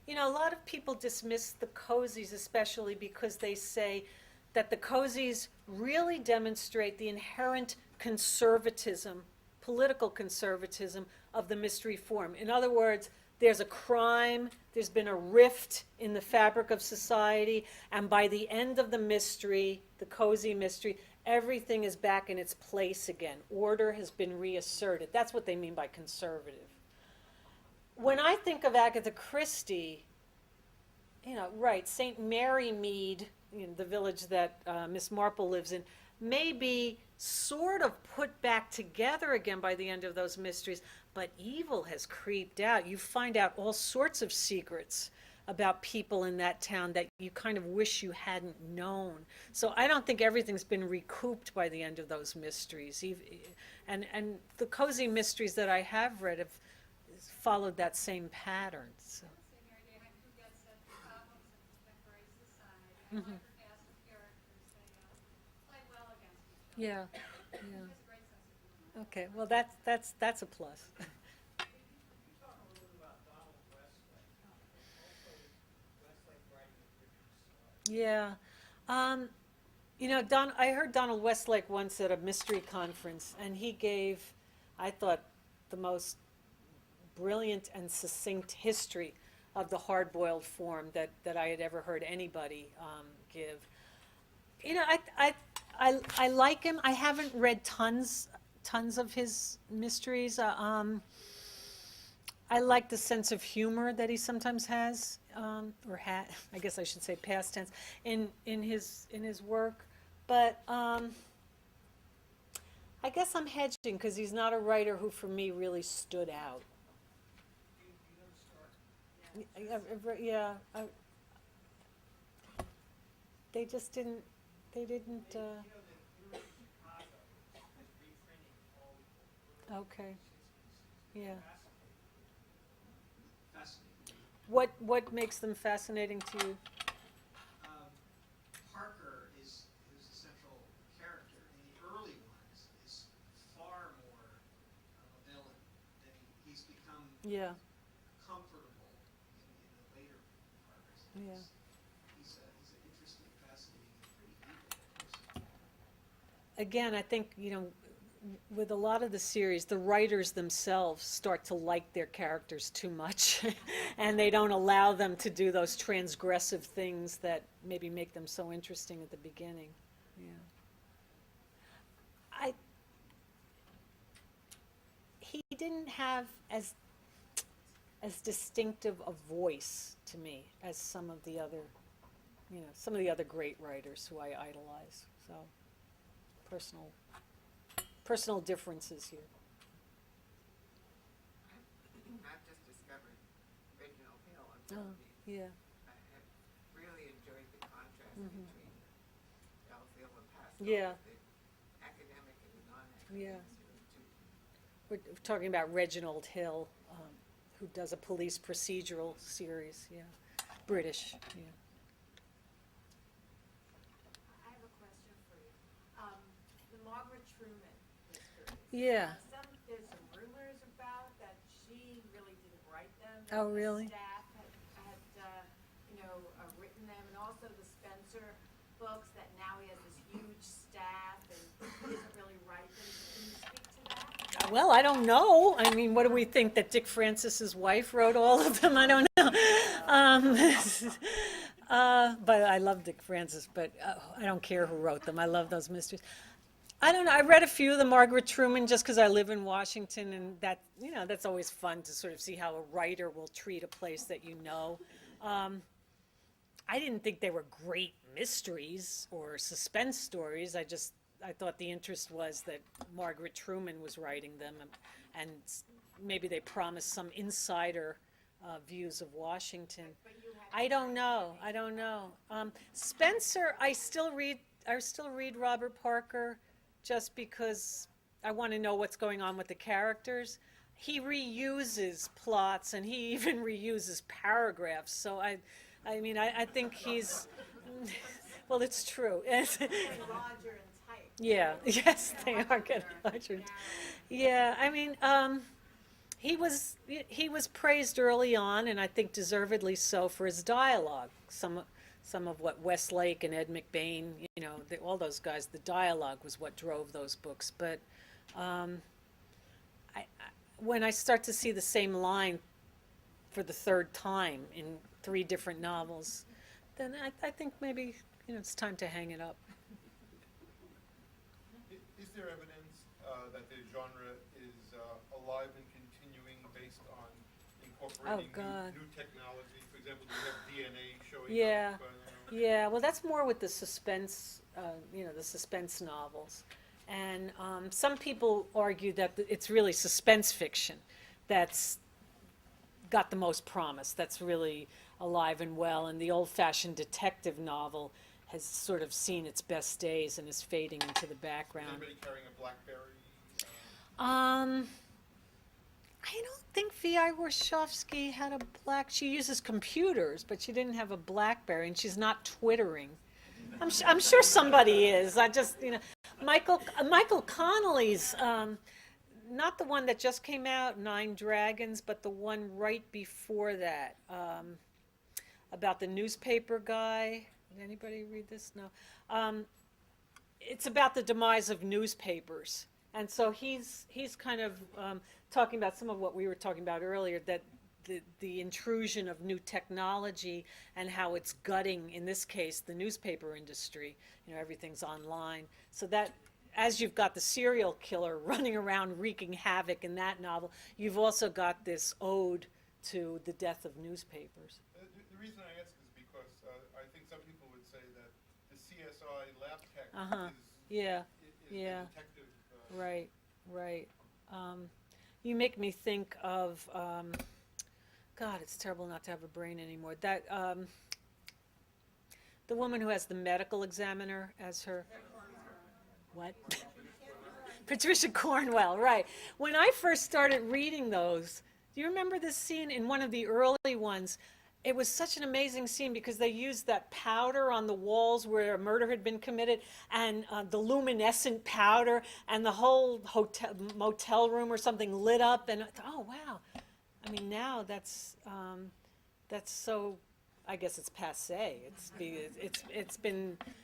You know, a lot of people dismiss the cozies, especially because they say that the cozies really demonstrate the inherent conservatism, political conservatism of the mystery form. In other words, there's a crime, there's been a rift in the fabric of society, and by the end of the mystery, the cozy mystery, everything is back in its place again. Order has been reasserted. That's what they mean by conservative. When I think of Agatha Christie, you know, right, St. Mary Mead, you know, the village that Miss Marple lives in, may be sort of put back together again by the end of those mysteries, but evil has creeped out. You find out all sorts of secrets about people in that town that you kind of wish you hadn't known. So I don't think everything's been recouped by the end of those mysteries. And the cozy mysteries that I have read have followed that same pattern. So. Mary Gay who gets at the problems of contemporary society. I like her cast of characters. They play well against each other. Yeah, She yeah. has a great sense of humor. Okay, well that's a plus. Could you talk a little bit about Donald Westlake? Also, Westlake writing at Richard's Yeah. You know, I heard Donald Westlake once at a mystery conference, and he gave, I thought, the most brilliant and succinct history of the hard-boiled form that I had ever heard anybody give. You know, I like him. I haven't read tons of his mysteries. I like the sense of humor that he sometimes has, or had. I guess I should say past tense in his work. But I guess I'm hedging because he's not a writer who, for me, really stood out. Yeah. They just didn't. They didn't. Okay. Yeah. Fascinating. What makes them fascinating to you? Parker is a central character. In the early ones, is far more of a villain than he's become Yeah. comfortable in the later Parkers. Yeah. He's an interesting, fascinating, and pretty evil person. Again, I think, you know, with a lot of the series, the writers themselves start to like their characters too much, and they don't allow them to do those transgressive things that maybe make them so interesting at the beginning. Yeah. He didn't have as distinctive a voice to me as some of the other great writers who I idolize. So, personal differences here. I've just discovered Reginald Hill on Oh, television. yeah. I have really enjoyed the contrast Mhm. between Delphine and Pascal, Yeah. the academic and the non-academic. Yeah. We're talking about Reginald Hill, who does a police procedural series, yeah. British, yeah. I have a question for you. The Margaret Truman mysteries. Yeah. There's some rumors about that she really didn't write them. Oh, that really? The staff had written them, and also the Spencer books, that now he has this huge staff and he doesn't really write them. Can you speak to that? Well, I don't know. I mean, what do we think, that Dick Francis's wife wrote all of them? I don't know. But I love Dick Francis, but I don't care who wrote them. I love those mysteries. I don't know. I read a few of the Margaret Truman just because I live in Washington, and that, you know, that's always fun to sort of see how a writer will treat a place that you know. I didn't think they were great mysteries or suspense stories. I thought the interest was that Margaret Truman was writing them, and maybe they promised some insider views of Washington. I don't know. Spencer, I still read Robert Parker just because I want to know what's going on with the characters. He reuses plots, and he even reuses paragraphs. So I think he's, well, it's true. Roger and type. Yeah, yes, they are getting larger. Yeah, I mean, he was praised early on, and I think deservedly so, for his dialogue. Some of what Westlake and Ed McBain, you know, all those guys, the dialogue was what drove those books. But when I start to see the same line for the third time in 3 different novels, then I think maybe, you know, it's time to hang it up. Is there evidence that the genre is alive and continuing based on incorporating new technology? For example, do you have DNA showing Yeah. up? Yeah, well, that's more with the suspense, you know, the suspense novels. And some people argue that it's really suspense fiction that's got the most promise, that's really alive and well, and the old-fashioned detective novel has sort of seen its best days and is fading into the Is background. anybody carrying a BlackBerry? I don't think V.I. Warshawski had she uses computers, but she didn't have a BlackBerry, and she's not Twittering. I'm sure somebody is. I just, you know, Michael Connelly's, not the one that just came out, Nine Dragons, but the one right before that, about the newspaper guy. Did anybody read this? No. It's about the demise of newspapers. And so he's kind of talking about some of what we were talking about earlier, that the intrusion of new technology and how it's gutting, in this case, the newspaper industry. You know, everything's online. So that, as you've got the serial killer running around wreaking havoc in that novel, you've also got this ode to the death of newspapers. The reason I ask is because I think some people would say that the CSI lab tech Yeah, is yeah. the detective. Right. You make me think of, God, it's terrible not to have a brain anymore. That, the woman who has the medical examiner as her, what? Patricia Cornwell, right. When I first started reading those, do you remember this scene in one of the early ones? It was such an amazing scene because they used that powder on the walls where a murder had been committed, and the luminescent powder, and the whole motel room or something lit up, and oh wow. I mean, now that's so, I guess it's passé.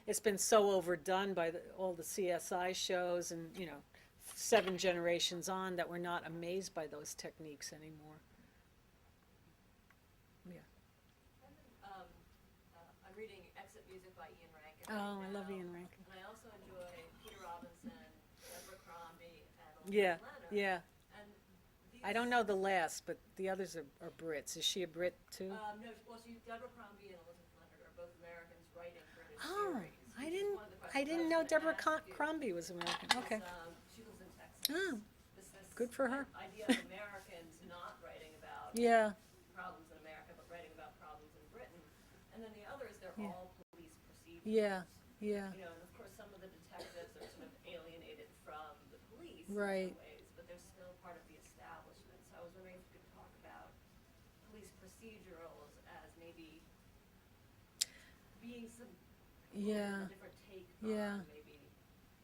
It's been so overdone by all the CSI shows, and, you know, 7 generations on, that we're not amazed by those techniques anymore. Yeah. I'm reading Exit Music by Ian Rankin. Oh, I right love now. Ian Rankin. And I also enjoy Peter Robinson, Deborah Crombie, and Yeah, Leonard. yeah. And these, I don't know the last, but the others are Brits. Is she a Brit too? No, well, Deborah Crombie and Elizabeth Leonard are both Americans writing British Oh, series. I which is didn't. one of the I questions didn't was know gonna Deborah ask you. Crombie was American. Okay. She lives in Texas. Oh, This good for her. idea of Americans not writing about yeah. problems in America, but writing about problems in Britain. And then the others, they're Yeah. all police procedures. Yeah, yeah. You know, and of course, some of the detectives are sort of alienated from the police Right. in some ways, but they're still part of the establishment. So I was wondering if you could talk about police procedurals as maybe being some Yeah. a different take Yeah. on maybe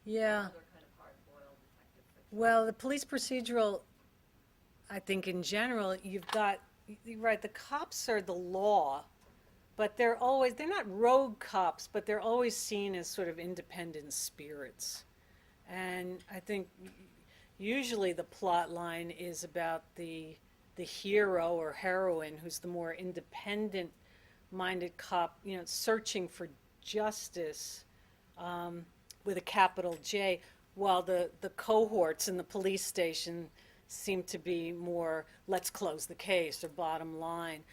Yeah. other kind of hard-boiled detective fiction. Well, the police procedural, I think in general, you've got, you're right, the cops are the law, but they're not rogue cops, but they're always seen as sort of independent spirits. And I think usually the plot line is about the hero or heroine who's the more independent minded cop, searching for justice, with a capital J, while the cohorts in the police station seem to be more, let's close the case, or bottom line.